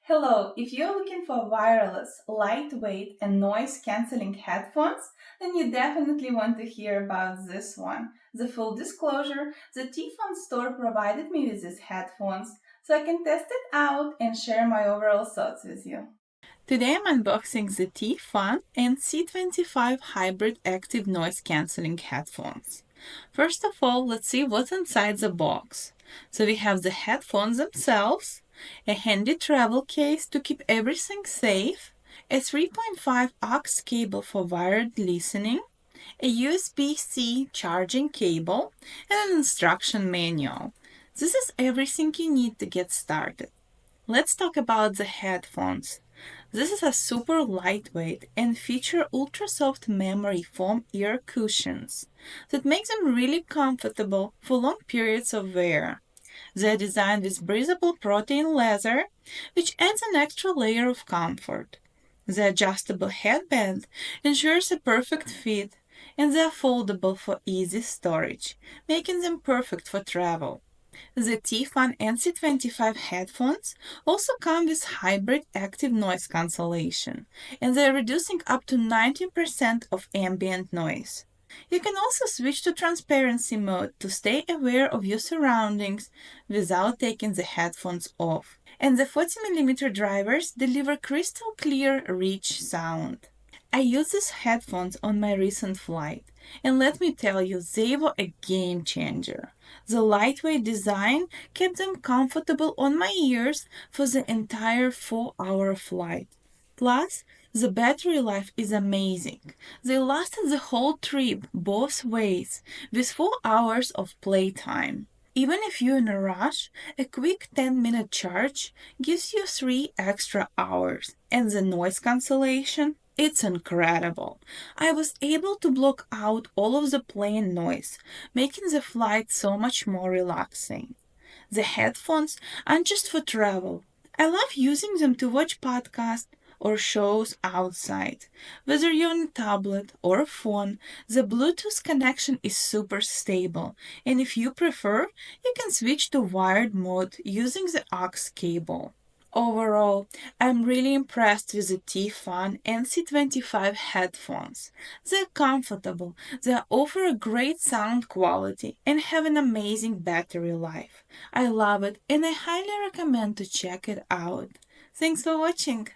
Hello, if you're looking for wireless, lightweight, and noise cancelling headphones, then you definitely want to hear about this one. The full disclosure, the T-Phone store provided me with these headphones so I can test it out and share my overall thoughts with you. Today I'm unboxing the T-Fun NC25 Hybrid Active Noise Cancelling Headphones. First of all, let's see what's inside the box. So we have the headphones themselves, a handy travel case to keep everything safe, a 3.5 aux cable for wired listening, a USB-C charging cable, and an instruction manual. This is everything you need to get started. Let's talk about the headphones. This is a super lightweight and feature ultra soft memory foam ear cushions that make them really comfortable for long periods of wear. They're designed with breathable protein leather, which adds an extra layer of comfort. The adjustable headband ensures a perfect fit, and they're foldable for easy storage, making them perfect for travel. The T-Fun NC25 headphones also come with hybrid active noise cancellation, and they're reducing up to 90% of ambient noise. You can also switch to transparency mode to stay aware of your surroundings without taking the headphones off. And the 40mm drivers deliver crystal clear, rich sound. I used these headphones on my recent flight, and let me tell you, they were a game changer. The lightweight design kept them comfortable on my ears for the entire 4-hour flight. Plus, the battery life is amazing. They lasted the whole trip both ways with 4 hours of playtime. Even if you're in a rush, a quick 10-minute charge gives you 3 extra hours, and the noise cancellation, it's incredible. I was able to block out all of the plane noise, making the flight so much more relaxing. The headphones aren't just for travel. I love using them to watch podcasts or shows outside. Whether you're on a tablet or a phone, the Bluetooth connection is super stable, and if you prefer, you can switch to wired mode using the aux cable. Overall, I'm really impressed with the T-Fun NC25 headphones. They're comfortable, they offer a great sound quality, and have an amazing battery life. I love it and I highly recommend to check it out. Thanks for watching.